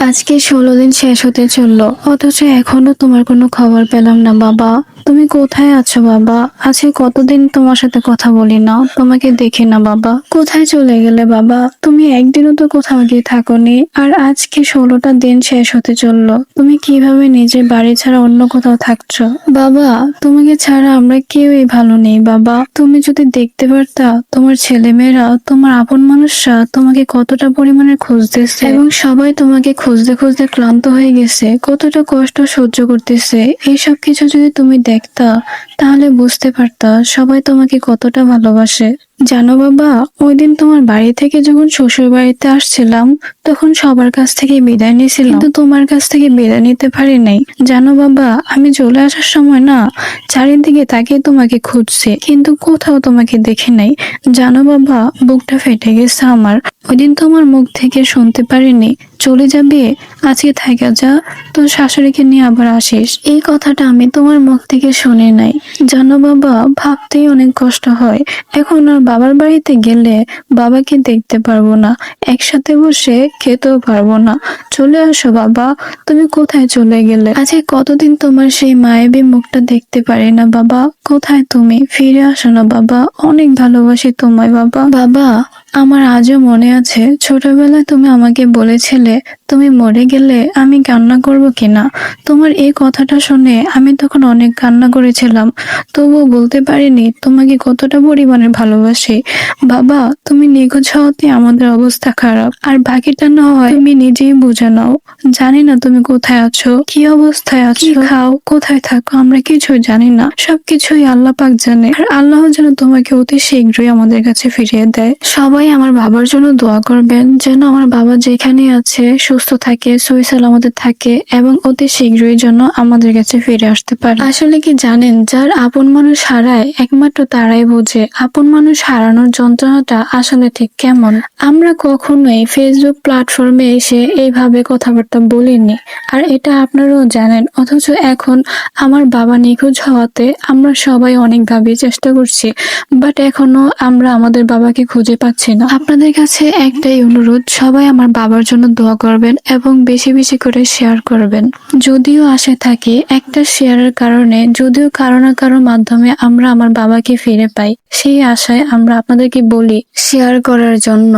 আজকে 16 দিন শেষ হতে চললো, অথচ এখনো তোমার কোনো খবর পেলাম না বাবা। তুমি কোথায় আছো বাবা? আজকে কতদিন তোমার সাথে কথা বলি না, তোমাকে দেখি না বাবা। কোথায় চলে গেলে বাবা? তুমি একদিনও তো কোথাও গিয়ে থাকোনি, আর আজকে 16টা দিন শেষ হতে চললো। তুমি কিভাবে নিজের বাড়ি ছাড়া অন্য কোথাও থাকছো বাবা? তোমাকে ছাড়া আমরা কেউই ভালো নেই বাবা। তুমি যদি দেখতে পারতা তোমার ছেলেমেয়েরা, তোমার আপন মানুষরা তোমাকে কতটা পরিমাণে খুঁজতেছে, এবং সবাই তোমাকে খুঁজতে খুঁজতে ক্লান্ত হয়ে গেছে, কতটা কষ্ট সহ্য করতেছে। এইসব কিছু যদি তুমি দেখতা তাহলে বুঝতে পারতা সবাই তোমাকে কতটা ভালোবাসে। জানো বাবা, ওই দিন তোমার বাড়ি থেকে যখন শ্বশুর বাড়িতে আসছিলাম, তখন সবার কাছ থেকে বিদায় নিয়েছিলাম, কিন্তু তোমার কাছ থেকে বিদায় নিতে পারি নাই। জানো বাবা, আমি চলে আসার সময় না চারিদিকে তাকিয়ে তোমাকে খুঁজছি, কিন্তু কোথাও তোমাকে দেখি নাই। জানো বাবা, বুকটা ফেটে গেছে আমার। ওই দিন তোমার মুখ থেকে শুনতে পারিনি চলে যাবে, আজকে থাকা যা, তোর শাশুড়িকে নিয়ে আবার আসিস, এই কথাটা আমি তোমার মুখ থেকে শুনি নাই। জানো বাবা, ভাবতেই অনেক কষ্ট হয়। এখন আর বাবার বাড়িতে গেলে বাবাকে দেখতে পারবো না, একসাথে বসে খেতেও পারবো না। চলে আসো বাবা, তুমি কোথায় চলে গেলে? আজকে কতদিন তোমার সেই মায়াবী মুখটা দেখতে পারি না বাবা। কোথায় তুমি? ফিরে আসো না বাবা, অনেক ভালোবাসি তোমায় বাবা। বাবা, আমার আজও মনে আছে ছোটবেলায় তুমি আমাকে বলেছিলে তুমি মরে গেলে আমি কান্না করব কিনা। তোমার এই কথাটা শুনে আমি তখন অনেক কান্না করেছিলাম, তবুও বলতে পারিনি তোমাকে কতটা পরিমাণে ভালোবাসি। বাবা, তুমি নিখোঁজ হওয়াতে আমাদের অবস্থা খারাপ, আর বাকিটা না হয় তুমি নিজেই বুঝে নাও। জানি না তুমি কোথায় আছো, কি অবস্থায় আছো, কি খাও, কোথায় থাকো, আমরা কিছুই জানি না। সবকিছুই আল্লাহ পাক জানে, আর আল্লাহ যেন তোমাকে অতি শীঘ্রই আমাদের কাছে ফিরিয়ে দেয়। সবাই আমার বাবার জন্য দোয়া করবেন, যেন আমার বাবা যেখানে আছে সুস্থ থাকে, সহি সালামতে থাকে, এবং অতি শীঘ্রই যেন আমাদের কাছে ফিরে আসতে পারে। আসলে কি জানেন, যার আপন মানুষ হারায় একমাত্র তারাই বোঝে আপন মানুষ হারানোর যন্ত্রণাটা আসলে ঠিক কেমন। আমরা কখনোই ফেসবুক প্ল্যাটফর্মে এসে এইভাবে কথাবার্তা বলিনি, আর এটা আপনারাও জানেন। অথচ এখন আমার বাবা নিখোঁজ হওয়াতে আমরা সবাই অনেকভাবে চেষ্টা করছি, বাট এখনো আমরা আমাদের বাবাকে খুঁজে পাচ্ছি না। আপনাদের কাছে একটাই অনুরোধ, সবাই আমার বাবার জন্য দোয়া করবেন এবং বেশি বেশি করে শেয়ার করবেন। যদিও আশা থাকে একটা শেয়ারের কারণে, যদিও কারো না কারো মাধ্যমে আমরা আমার বাবাকে ফিরে পাই, সেই আশায় আমরা আপনাদেরকে বলি শেয়ার করার জন্য।